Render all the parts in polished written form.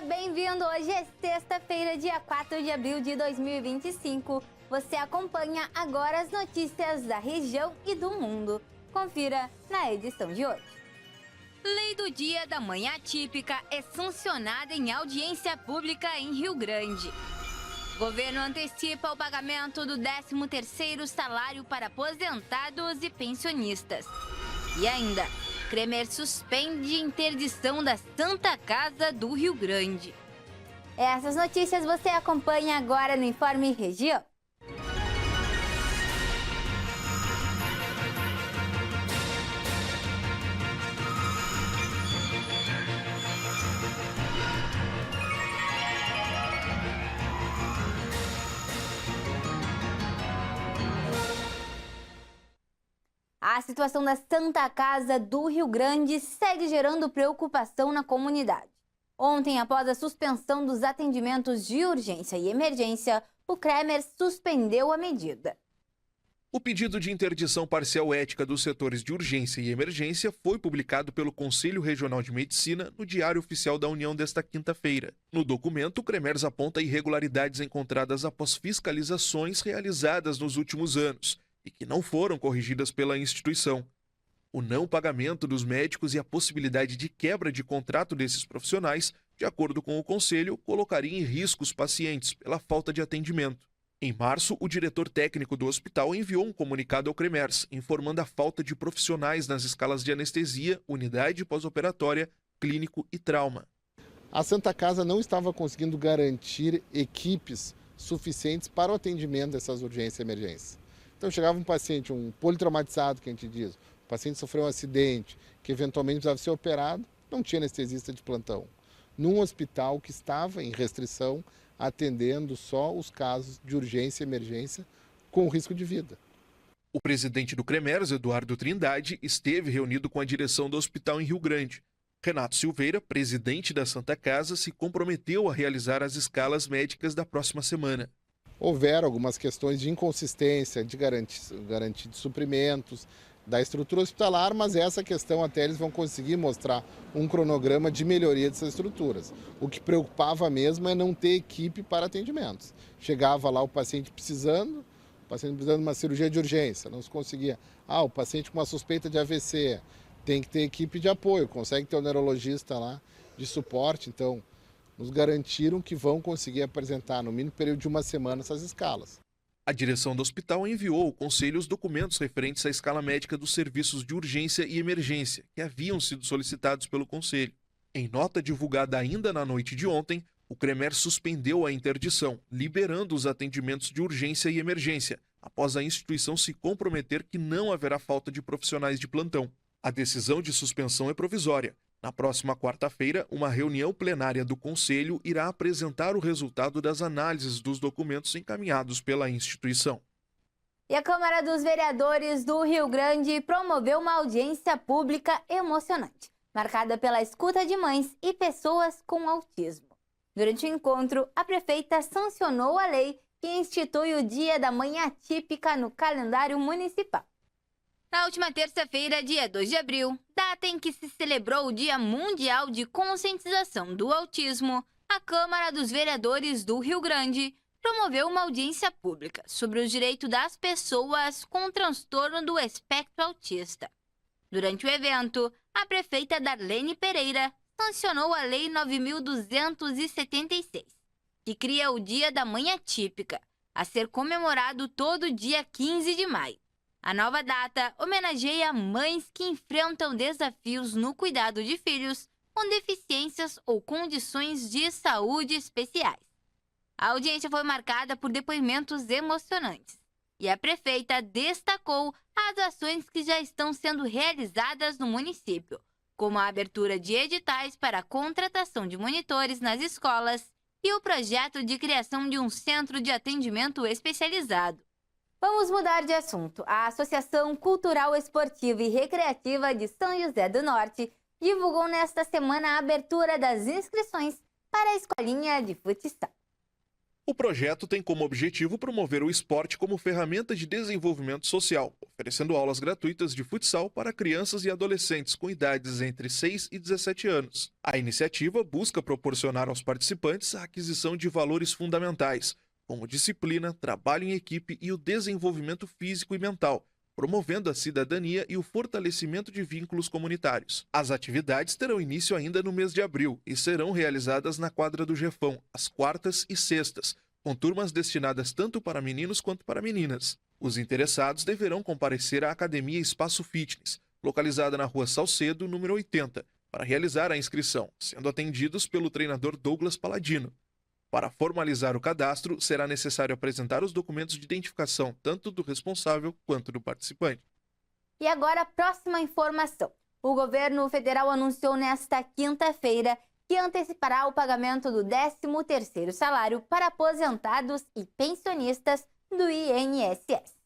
seja bem-vindo! Hoje é sexta-feira, dia 4 de abril de 2025. Você acompanha agora as notícias da região e do mundo. Confira na edição de hoje. Lei do Dia da Mãe Atípica é sancionada em audiência pública em Rio Grande. Governo antecipa o pagamento do 13º salário para aposentados e pensionistas. E ainda, Cremer suspende interdição da Santa Casa do Rio Grande. Essas notícias você acompanha agora no Informe Região. A situação da Santa Casa do Rio Grande segue gerando preocupação na comunidade. Ontem, após a suspensão dos atendimentos de urgência e emergência, o Cremer suspendeu a medida. O pedido de interdição parcial ética dos setores de urgência e emergência foi publicado pelo Conselho Regional de Medicina no Diário Oficial da União desta quinta-feira. No documento, o Cremers aponta irregularidades encontradas após fiscalizações realizadas nos últimos anos e que não foram corrigidas pela instituição. O não pagamento dos médicos e a possibilidade de quebra de contrato desses profissionais, de acordo com o Conselho, colocaria em risco os pacientes pela falta de atendimento. Em março, o diretor técnico do hospital enviou um comunicado ao Cremers, informando a falta de profissionais nas escalas de anestesia, unidade pós-operatória, clínico e trauma. A Santa Casa não estava conseguindo garantir equipes suficientes para o atendimento dessas urgências e emergências. Então chegava um paciente, um politraumatizado, que a gente diz, o paciente sofreu um acidente, que eventualmente precisava ser operado, não tinha anestesista de plantão. Num hospital que estava em restrição, atendendo só os casos de urgência e emergência com risco de vida. O presidente do Cremers, Eduardo Trindade, esteve reunido com a direção do hospital em Rio Grande. Renato Silveira, presidente da Santa Casa, se comprometeu a realizar as escalas médicas da próxima semana. Houveram algumas questões de inconsistência, de garantia de suprimentos, da estrutura hospitalar, mas essa questão até eles vão conseguir mostrar um cronograma de melhoria dessas estruturas. O que preocupava mesmo é não ter equipe para atendimentos. Chegava lá o paciente precisando de uma cirurgia de urgência, não se conseguia. O paciente com uma suspeita de AVC, tem que ter equipe de apoio, consegue ter um neurologista lá de suporte, então nos garantiram que vão conseguir apresentar, no mínimo período de uma semana, essas escalas. A direção do hospital enviou ao Conselho os documentos referentes à escala médica dos serviços de urgência e emergência, que haviam sido solicitados pelo Conselho. Em nota divulgada ainda na noite de ontem, o Cremer suspendeu a interdição, liberando os atendimentos de urgência e emergência, após a instituição se comprometer que não haverá falta de profissionais de plantão. A decisão de suspensão é provisória. Na próxima quarta-feira, uma reunião plenária do Conselho irá apresentar o resultado das análises dos documentos encaminhados pela instituição. E a Câmara dos Vereadores do Rio Grande promoveu uma audiência pública emocionante, marcada pela escuta de mães e pessoas com autismo. Durante o encontro, a prefeita sancionou a lei que institui o Dia da Mãe Atípica no calendário municipal. Na última terça-feira, dia 2 de abril, data em que se celebrou o Dia Mundial de Conscientização do Autismo, a Câmara dos Vereadores do Rio Grande promoveu uma audiência pública sobre os direitos das pessoas com transtorno do espectro autista. Durante o evento, a prefeita Darlene Pereira sancionou a Lei 9.276, que cria o Dia da Mãe Atípica, a ser comemorado todo dia 15 de maio. A nova data homenageia mães que enfrentam desafios no cuidado de filhos com deficiências ou condições de saúde especiais. A audiência foi marcada por depoimentos emocionantes e a prefeita destacou as ações que já estão sendo realizadas no município, como a abertura de editais para a contratação de monitores nas escolas e o projeto de criação de um centro de atendimento especializado. Vamos mudar de assunto. A Associação Cultural, Esportiva e Recreativa de São José do Norte divulgou nesta semana a abertura das inscrições para a escolinha de futsal. O projeto tem como objetivo promover o esporte como ferramenta de desenvolvimento social, oferecendo aulas gratuitas de futsal para crianças e adolescentes com idades entre 6 e 17 anos. A iniciativa busca proporcionar aos participantes a aquisição de valores fundamentais, como disciplina, trabalho em equipe e o desenvolvimento físico e mental, promovendo a cidadania e o fortalecimento de vínculos comunitários. As atividades terão início ainda no mês de abril e serão realizadas na quadra do Jefão, às quartas e sextas, com turmas destinadas tanto para meninos quanto para meninas. Os interessados deverão comparecer à Academia Espaço Fitness, localizada na Rua Salcedo, número 80, para realizar a inscrição, sendo atendidos pelo treinador Douglas Paladino. Para formalizar o cadastro, será necessário apresentar os documentos de identificação tanto do responsável quanto do participante. E agora, a próxima informação. O governo federal anunciou nesta quinta-feira que antecipará o pagamento do 13º salário para aposentados e pensionistas do INSS.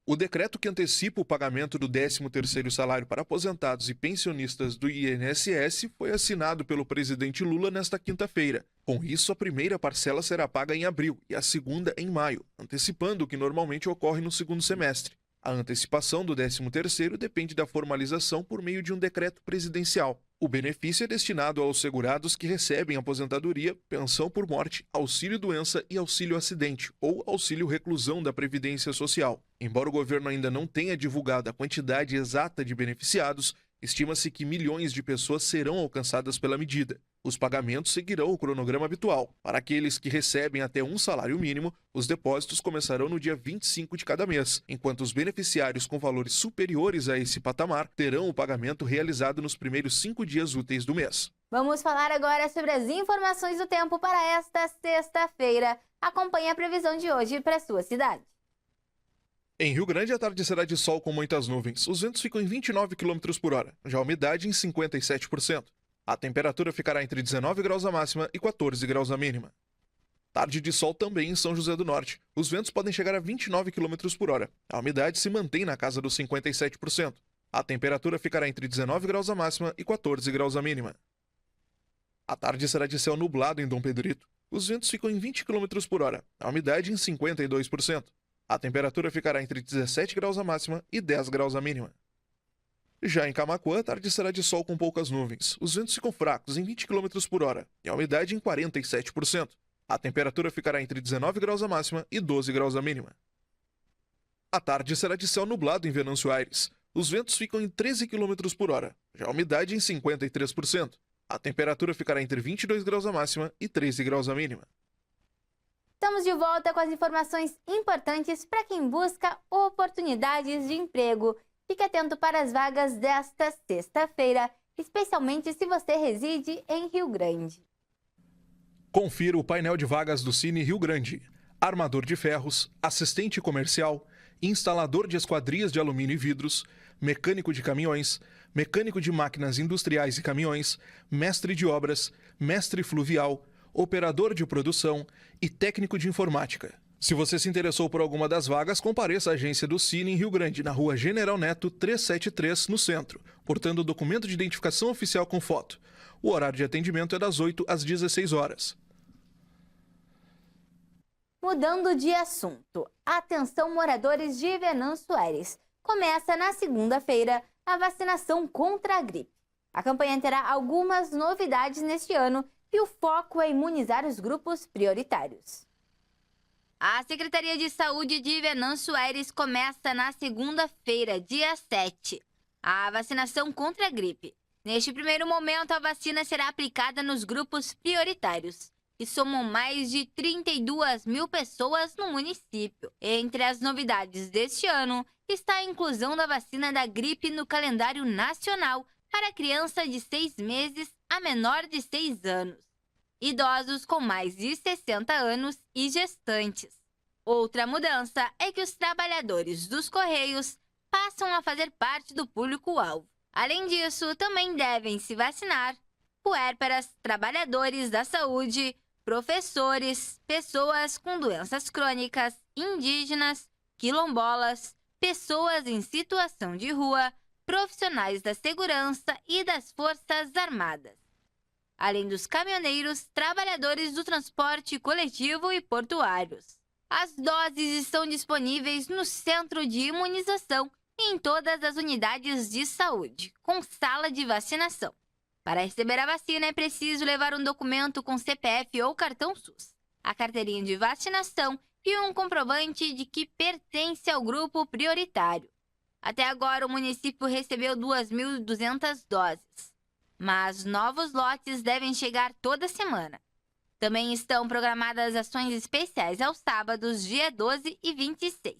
O decreto que antecipa o pagamento do 13º salário para aposentados e pensionistas do INSS foi assinado pelo presidente Lula nesta quinta-feira. Com isso, a primeira parcela será paga em abril e a segunda em maio, antecipando o que normalmente ocorre no segundo semestre. A antecipação do 13º depende da formalização por meio de um decreto presidencial. O benefício é destinado aos segurados que recebem aposentadoria, pensão por morte, auxílio-doença e auxílio-acidente, ou auxílio-reclusão da Previdência Social. Embora o governo ainda não tenha divulgado a quantidade exata de beneficiados, estima-se que milhões de pessoas serão alcançadas pela medida. Os pagamentos seguirão o cronograma habitual. Para aqueles que recebem até um salário mínimo, os depósitos começarão no dia 25 de cada mês, enquanto os beneficiários com valores superiores a esse patamar terão o pagamento realizado nos primeiros 5 dias úteis do mês. Vamos falar agora sobre as informações do tempo para esta sexta-feira. Acompanhe a previsão de hoje para a sua cidade. Em Rio Grande, a tarde será de sol com muitas nuvens. Os ventos ficam em 29 km por hora, já a umidade em 57%. A temperatura ficará entre 19 graus a máxima e 14 graus a mínima. Tarde de sol também em São José do Norte. Os ventos podem chegar a 29 km por hora. A umidade se mantém na casa dos 57%. A temperatura ficará entre 19 graus a máxima e 14 graus a mínima. A tarde será de céu nublado em Dom Pedrito. Os ventos ficam em 20 km por hora. A umidade em 52%. A temperatura ficará entre 17 graus a máxima e 10 graus a mínima. Já em Camaquã, a tarde será de sol com poucas nuvens. Os ventos ficam fracos em 20 km por hora e a umidade em 47%. A temperatura ficará entre 19 graus a máxima e 12 graus a mínima. A tarde será de céu nublado em Venâncio Aires. Os ventos ficam em 13 km por hora, já a umidade em 53%. A temperatura ficará entre 22 graus a máxima e 13 graus a mínima. Estamos de volta com as informações importantes para quem busca oportunidades de emprego. Fique atento para as vagas desta sexta-feira, especialmente se você reside em Rio Grande. Confira o painel de vagas do Cine Rio Grande. Armador de ferros, assistente comercial, instalador de esquadrias de alumínio e vidros, mecânico de caminhões, mecânico de máquinas industriais e caminhões, mestre de obras, mestre fluvial, operador de produção e técnico de informática. Se você se interessou por alguma das vagas, compareça à agência do Cine em Rio Grande, na Rua General Neto 373, no centro, portando o documento de identificação oficial com foto. O horário de atendimento é das 8 às 16 horas. Mudando de assunto, atenção moradores de Venâncio Aires. Começa na segunda-feira a vacinação contra a gripe. A campanha terá algumas novidades neste ano e o foco é imunizar os grupos prioritários. A Secretaria de Saúde de Venâncio Aires começa na segunda-feira, dia 7, a vacinação contra a gripe. Neste primeiro momento, a vacina será aplicada nos grupos prioritários, que somam mais de 32 mil pessoas no município. Entre as novidades deste ano está a inclusão da vacina da gripe no calendário nacional para criança de 6 meses a menor de 6 anos, idosos com mais de 60 anos e gestantes. Outra mudança é que os trabalhadores dos Correios passam a fazer parte do público-alvo. Além disso, também devem se vacinar puérperas, trabalhadores da saúde, professores, pessoas com doenças crônicas, indígenas, quilombolas, pessoas em situação de rua, profissionais da segurança e das Forças Armadas. além dos caminhoneiros, trabalhadores do transporte coletivo e portuários. As doses estão disponíveis no Centro de Imunização e em todas as unidades de saúde, com sala de vacinação. Para receber a vacina é preciso levar um documento com CPF ou cartão SUS, a carteirinha de vacinação e um comprovante de que pertence ao grupo prioritário. Até agora, o município recebeu 2.200 doses, mas novos lotes devem chegar toda semana. Também estão programadas ações especiais aos sábados, dia 12 e 26,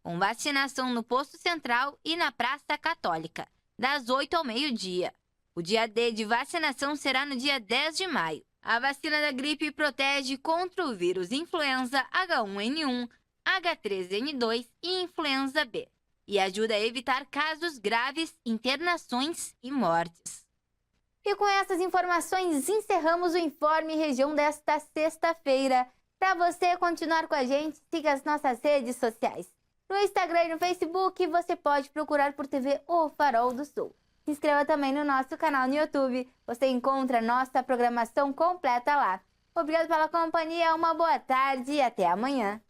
com vacinação no Posto Central e na Praça Católica, das 8 ao meio-dia. O dia D de vacinação será no dia 10 de maio. A vacina da gripe protege contra o vírus influenza H1N1, H3N2 e influenza B, e ajuda a evitar casos graves, internações e mortes. E com essas informações, encerramos o Informe Região desta sexta-feira. Para você continuar com a gente, siga as nossas redes sociais. No Instagram e no Facebook, você pode procurar por TV O Farol do Sul. Se inscreva também no nosso canal no YouTube. Você encontra nossa programação completa lá. Obrigado pela companhia, uma boa tarde e até amanhã.